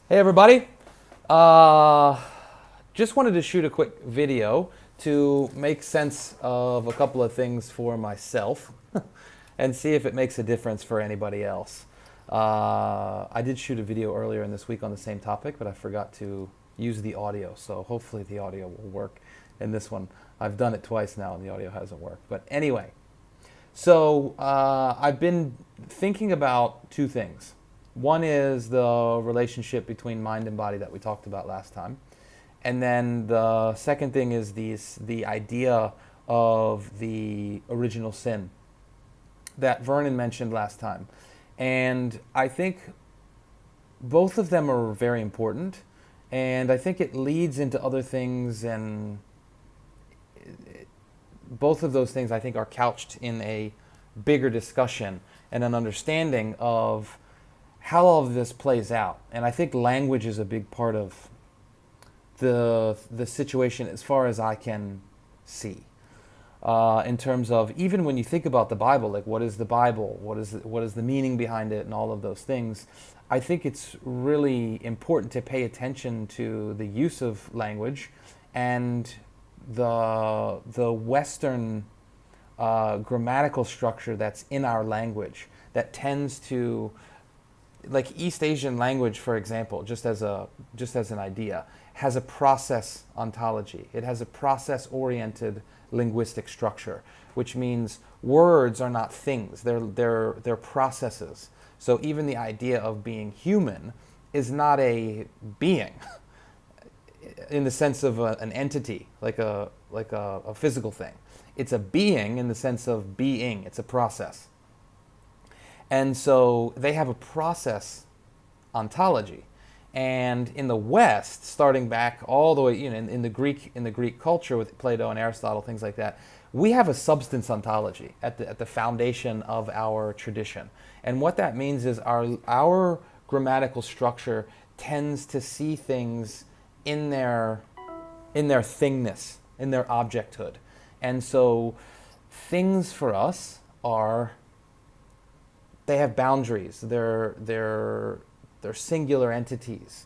Hey everybody! Uh, just wanted to shoot a quick video to make sense of a couple of things for myself and see if it makes a difference for anybody else. I did shoot a video earlier in this week on the same topic, but I forgot to use the audio, so hopefully the audio will work in this one. I've done it twice now and the audio hasn't worked. But anyway, I've been thinking about two things. One is the relationship between mind and body that we talked about last time. And then the second thing is the idea of the original sin that Vernon mentioned last time. And I think both of them are very important. And I think it leads into other things, and both of those things I think are couched in a bigger discussion and an understanding of how all of this plays out. And I think language is a big part of the situation as far as I can see. In terms of, even when you think about the Bible, like what is the Bible, what is the meaning behind it, and all of those things, I think it's really important to pay attention to the use of language and the Western grammatical structure that's in our language that tends to, like East Asian language, for example, just as an idea, has a process ontology. It has a process-oriented linguistic structure, which means words are not things; they're processes. So even the idea of being human is not a being in the sense of an entity, like a physical thing. It's a being in the sense of being. It's a process. And so they have a process ontology. And in the West, starting back all the way, in the Greek culture with Plato and Aristotle, things like that, we have a substance ontology at the foundation of our tradition. And what that means is our grammatical structure tends to see things in their thingness, in their objecthood. And so things for us they have boundaries. They're singular entities.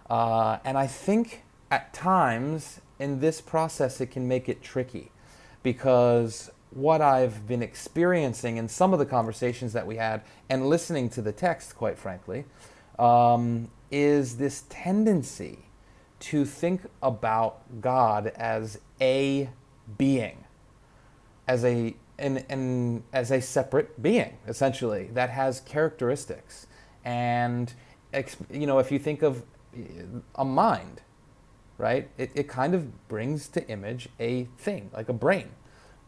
And I think at times in this process it can make it tricky, because what I've been experiencing in some of the conversations that we had and listening to the text, quite frankly, is this tendency to think about God as a being, as a separate being, essentially, that has characteristics. And if you think of a mind, right, it kind of brings to image a thing, like a brain,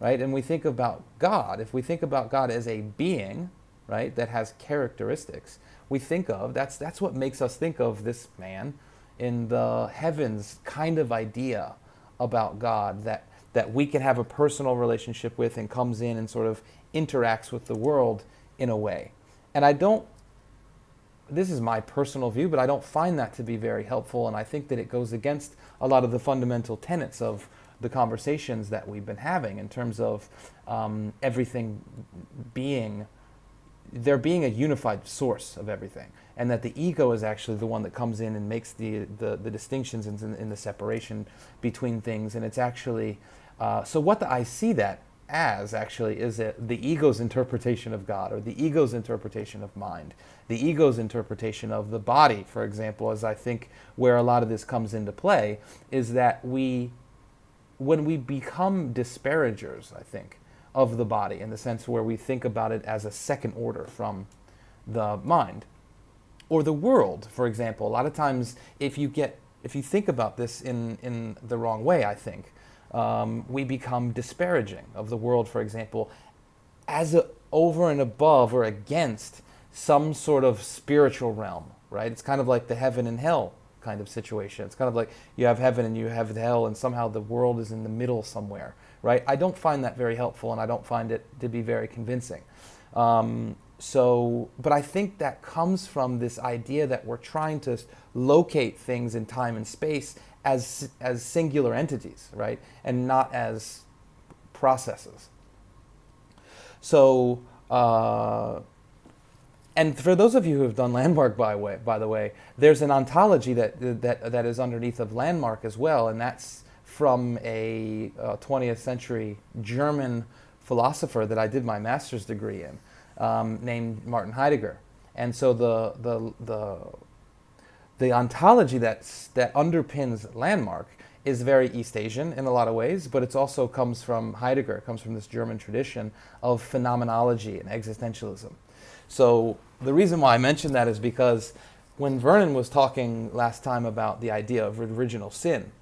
right? And we think about God, if we think about God as a being, right, that has characteristics, we think of, that's what makes us think of this man in the heavens kind of idea about God, that we can have a personal relationship with and comes in and sort of interacts with the world in a way. And this is my personal view, but I don't find that to be very helpful, and I think that it goes against a lot of the fundamental tenets of the conversations that we've been having in terms of everything there being a unified source of everything, and that the ego is actually the one that comes in and makes the distinctions in the separation between things. And it's actually, so what I see that as actually is the ego's interpretation of God, or the ego's interpretation of mind, the ego's interpretation of the body, for example, as I think where a lot of this comes into play, is that when we become disparagers, I think, of the body, in the sense where we think about it as a second order from the mind, or the world, for example. A lot of times, if you think about this in the wrong way, I think, we become disparaging of the world, for example, as over and above or against some sort of spiritual realm, right? It's kind of like the heaven and hell kind of situation. It's kind of like you have heaven and you have hell, and somehow the world is in the middle somewhere, right? I don't find that very helpful, and I don't find it to be very convincing. But I think that comes from this idea that we're trying to locate things in time and space as singular entities, right? And not as processes. So And for those of you who have done Landmark, by the way, there's an ontology that is underneath of Landmark as well, and that's from a 20th century German philosopher that I did my master's degree in, named Martin Heidegger. And so the ontology that underpins Landmark is very East Asian in a lot of ways, but it also comes from Heidegger. It comes from this German tradition of phenomenology and existentialism. So the reason why I mentioned that is because when Vernon was talking last time about the idea of original sin,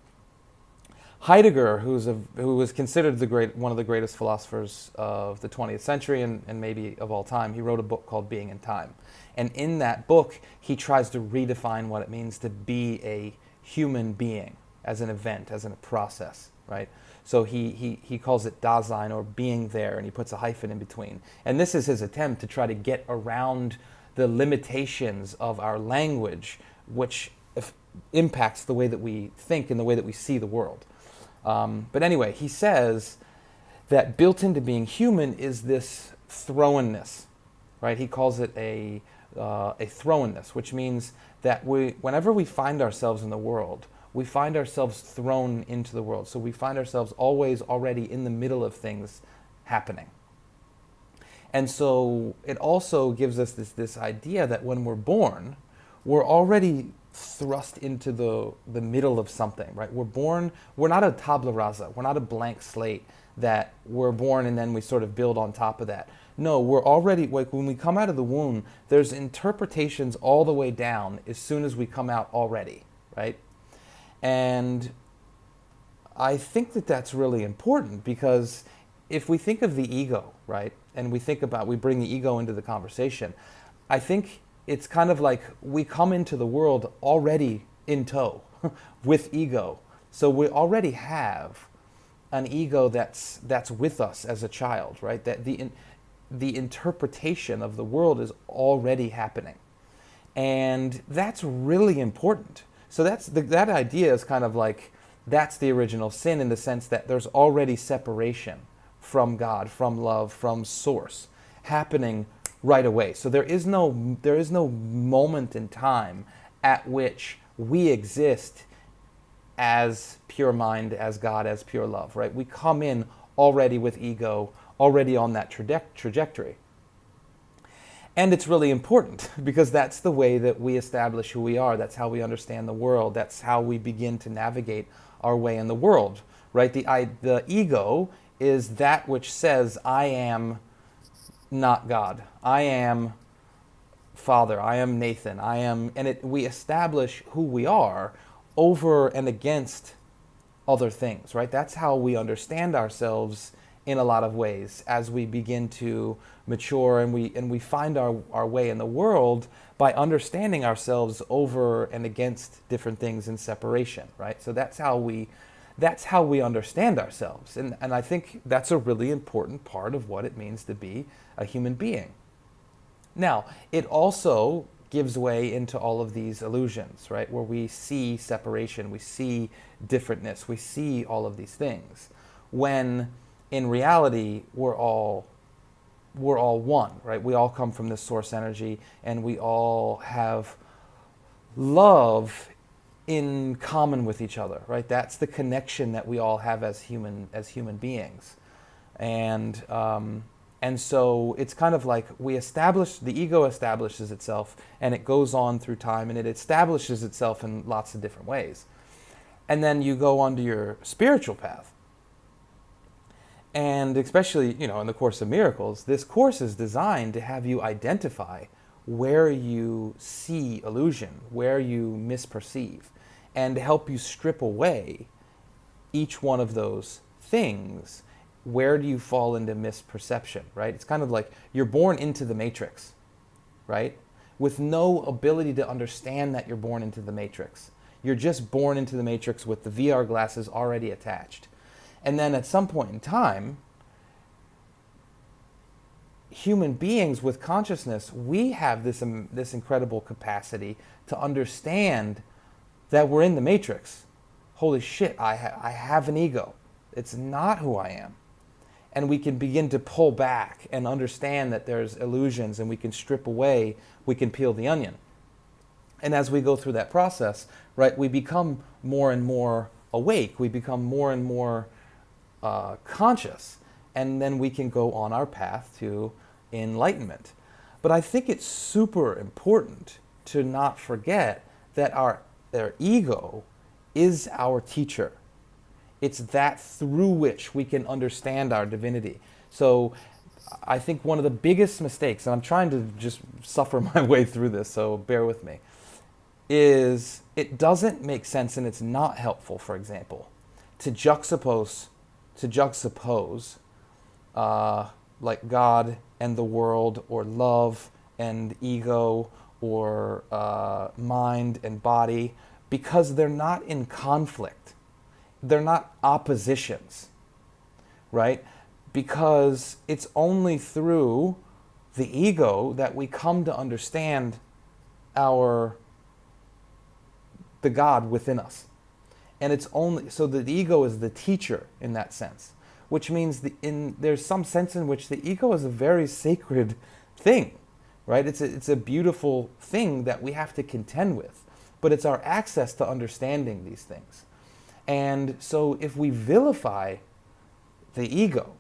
Heidegger, who was considered one of the greatest philosophers of the 20th century and maybe of all time, he wrote a book called Being in Time. And in that book, he tries to redefine what it means to be a human being as an event, as in a process, right? So he calls it Dasein, or being there, and he puts a hyphen in between. And this is his attempt to try to get around the limitations of our language, which impacts the way that we think and the way that we see the world. But anyway, he says that built into being human is this thrownness, right? He calls it a thrownness, which means that whenever we find ourselves in the world, we find ourselves thrown into the world. So we find ourselves always already in the middle of things happening. And so it also gives us this idea that when we're born, we're already thrust into the middle of something, right? We're not a tabula rasa, we're not a blank slate that we're born and then we sort of build on top of that. No, we're already, like when we come out of the womb, there's interpretations all the way down as soon as we come out already, right? And I think that that's really important, because if we think of the ego, right, and we bring the ego into the conversation, I think it's kind of like we come into the world already in tow with ego. So we already have an ego that's with us as a child, right? That the interpretation of the world is already happening. And that's really important. So that idea is kind of like, that's the original sin, in the sense that there's already separation from God, from love, from source happening right away. So there is no moment in time at which we exist as pure mind, as God, as pure love, right? We come in already with ego, already on that trajectory. And it's really important, because that's the way that we establish who we are. That's how we understand the world. That's how we begin to navigate our way in the world, right? The ego is that which says, I am not God. I am Father. I am Nathan. We establish who we are over and against other things, right? That's how we understand ourselves in a lot of ways as we begin to mature, and we find our way in the world by understanding ourselves over and against different things in separation, right? So that's how we understand ourselves. And I think that's a really important part of what it means to be a human being. Now, it also gives way into all of these illusions, right? Where we see separation, we see differentness, we see all of these things, when in reality we're all one, right? We all come from this source energy, and we all have love in common with each other, right? That's the connection that we all have as human beings. And so it's kind of like the ego establishes itself, and it goes on through time, and it establishes itself in lots of different ways. And then you go onto your spiritual path. And especially, in the Course of Miracles, this course is designed to have you identify where you see illusion, where you misperceive, and to help you strip away each one of those things. Where do you fall into misperception, right? It's kind of like you're born into the matrix, right? With no ability to understand that you're born into the matrix. You're just born into the matrix with the VR glasses already attached. And then at some point in time, human beings with consciousness, we have this incredible capacity to understand that we're in the matrix. Holy shit, I have an ego. It's not who I am. and we can begin to pull back and understand that there's illusions, and we can strip away, we can peel the onion. And as we go through that process, right, we become more and more awake, we become more and more conscious, and then we can go on our path to enlightenment. But I think it's super important to not forget that our ego is our teacher. It's that through which we can understand our divinity. So I think one of the biggest mistakes, and I'm trying to just suffer my way through this, so bear with me, is it doesn't make sense, and it's not helpful, for example, to juxtapose like God and the world, or love and ego, or mind and body, because they're not in conflict. They're not oppositions, right? Because it's only through the ego that we come to understand the God within us. And it's only, so the ego is the teacher in that sense, which means there's some sense in which the ego is a very sacred thing, right? It's a beautiful thing that we have to contend with, but it's our access to understanding these things. And so if we vilify the ego,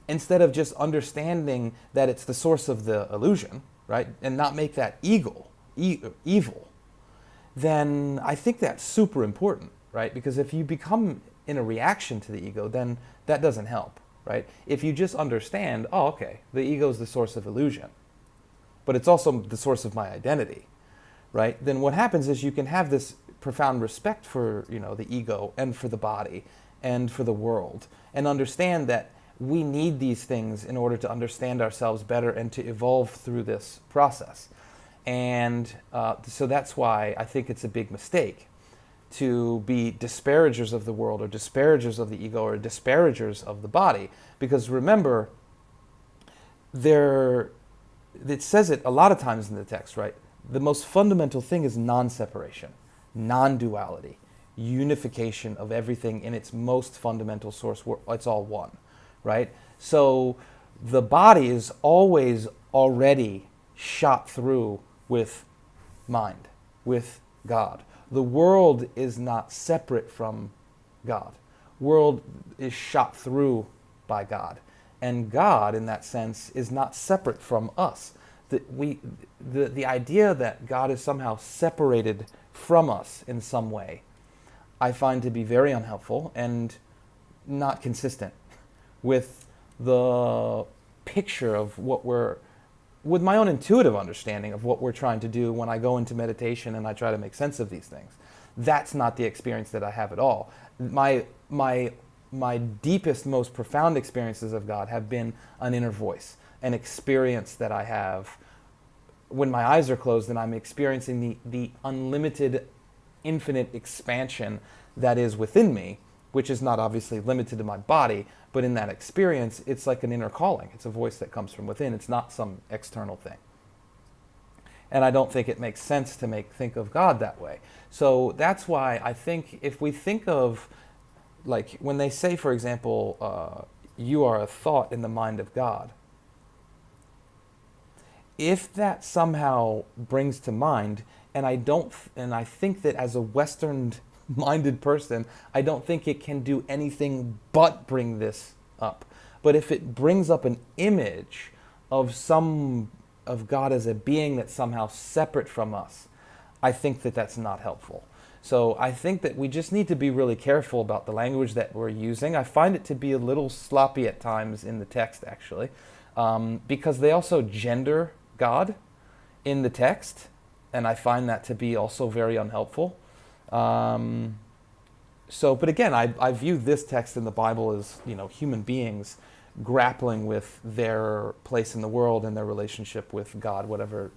instead of just understanding that it's the source of the illusion, right, and not make that evil, then I think that's super important, right? Because if you become in a reaction to the ego, then that doesn't help, right? If you just understand, oh, okay, the ego is the source of illusion, but it's also the source of my identity, right? Then what happens is you can have this profound respect for, the ego and for the body and for the world, and understand that we need these things in order to understand ourselves better and to evolve through this process. And so that's why I think it's a big mistake to be disparagers of the world, or disparagers of the ego, or disparagers of the body. Because remember, it says it a lot of times in the text, right? The most fundamental thing is non-separation, non-duality, unification of everything in its most fundamental source, where it's all one, right? So the body is always already shot through with mind, with God. The world is not separate from God. World is shot through by God. And God, in that sense, is not separate from us. The idea that God is somehow separated from us in some way, I find to be very unhelpful and not consistent with the picture of with my own intuitive understanding of what we're trying to do when I go into meditation and I try to make sense of these things. That's not the experience that I have at all. My deepest, most profound experiences of God have been an inner voice, an experience that I have when my eyes are closed and I'm experiencing the unlimited, infinite expansion that is within me, which is not obviously limited to my body, but in that experience, it's like an inner calling. It's a voice that comes from within. It's not some external thing. And I don't think it makes sense to think of God that way. So that's why I think if we think of, like when they say, for example, you are a thought in the mind of God, if that somehow brings to mind, and I think that as a Western-minded person, I don't think it can do anything but bring this up. But if it brings up an image of God as a being that's somehow separate from us, I think that that's not helpful. So I think that we just need to be really careful about the language that we're using. I find it to be a little sloppy at times in the text, actually, because they also gender God in the text, and I find that to be also very unhelpful. But again, I view this text in the Bible as, human beings grappling with their place in the world and their relationship with God, whatever,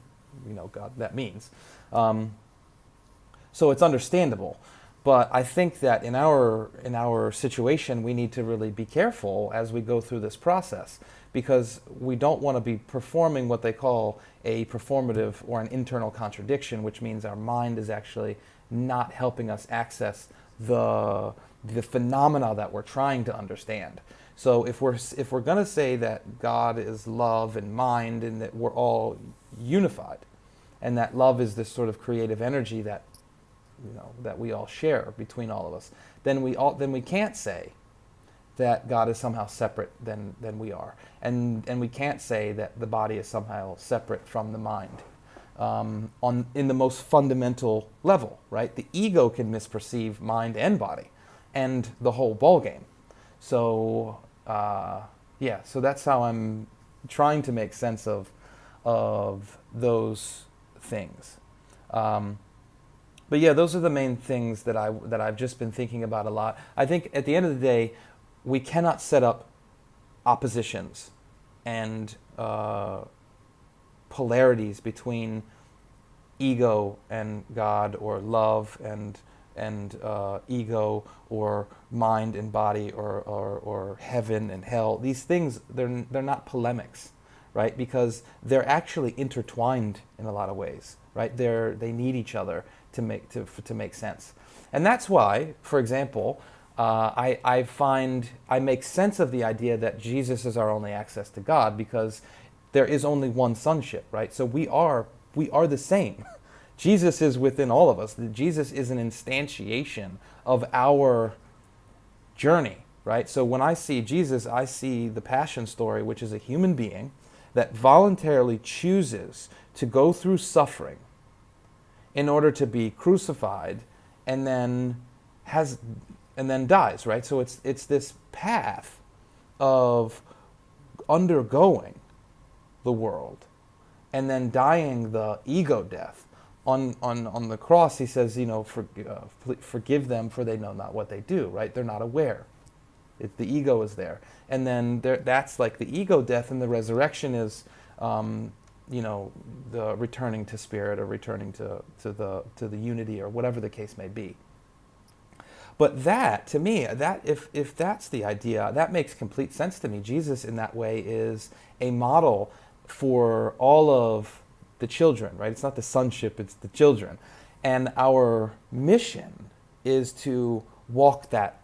God that means. So it's understandable. But I think that in our situation, we need to really be careful as we go through this process, because we don't want to be performing what they call a performative or an internal contradiction, which means our mind is actually not helping us access the phenomena that we're trying to understand. So if we're going to say that God is love and mind, and that we're all unified, and that love is this sort of creative energy that that we all share between all of us, then we can't say that God is somehow separate than we are, and we can't say that the body is somehow separate from the mind. In the most fundamental level, right? The ego can misperceive mind and body, and the whole ball game. So so that's how I'm trying to make sense of those things. But yeah, those are the main things that I've just been thinking about a lot. I think at the end of the day, we cannot set up oppositions and polarities between ego and God, or love and ego, or mind and body, or heaven and hell. These things, they're not polemics, right? Because they're actually intertwined in a lot of ways, right? They need each other to make sense. And that's why, for example, I make sense of the idea that Jesus is our only access to God, because there is only one sonship, right? So we are the same. Jesus is within all of us. Jesus is an instantiation of our journey, right? So when I see Jesus, I see the Passion story, which is a human being that voluntarily chooses to go through suffering in order to be crucified, and then dies, right? So it's this path of undergoing the world and then dying the ego death. On the cross, he says, forgive them, for they know not what they do, right? They're not aware. The ego is there. And then that's like the ego death, and the resurrection is the returning to spirit, or returning to the unity, or whatever the case may be. But that, to me, that if that's the idea, that makes complete sense to me. Jesus, in that way, is a model for all of the children, right? It's not the sonship, it's the children. And our mission is to walk that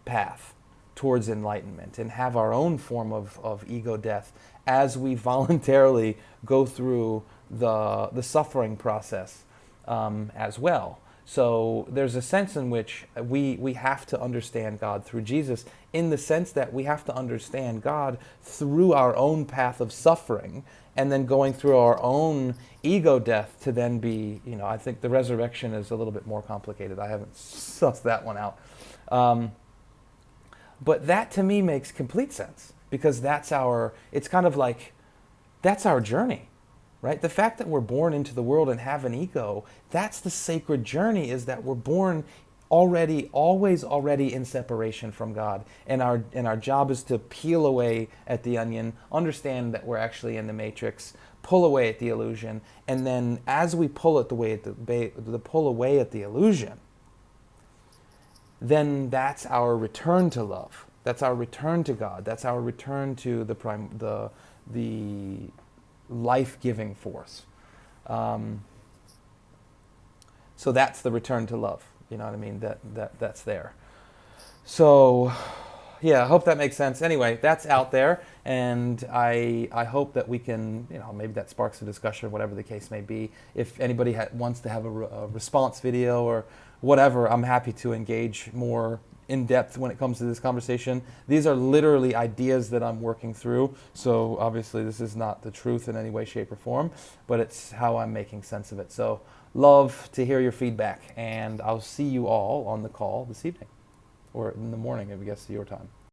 path towards enlightenment and have our own form of ego death as we voluntarily go through the suffering process as well. So there's a sense in which we have to understand God through Jesus, in the sense that we have to understand God through our own path of suffering, and then going through our own ego death to then be, I think the resurrection is a little bit more complicated. I haven't sussed that one out. But that to me makes complete sense, because it's kind of like, that's our journey, right? The fact that we're born into the world and have an ego, that's the sacred journey, is that we're born always in separation from God. And our job is to peel away at the onion, understand that we're actually in the matrix, pull away at the illusion, and then as we pull away at the illusion, then that's our return to love. That's our return to God. That's our return to the life-giving force. So that's the return to love. You know what I mean? That's there. So, yeah, I hope that makes sense. Anyway, that's out there, and I hope that we can, maybe that sparks a discussion, whatever the case may be. If anybody wants to have a response video or whatever, I'm happy to engage more in depth when it comes to this conversation. These are literally ideas that I'm working through, so obviously this is not the truth in any way, shape, or form, but it's how I'm making sense of it. So love to hear your feedback, and I'll see you all on the call this evening, or in the morning, I guess, your time.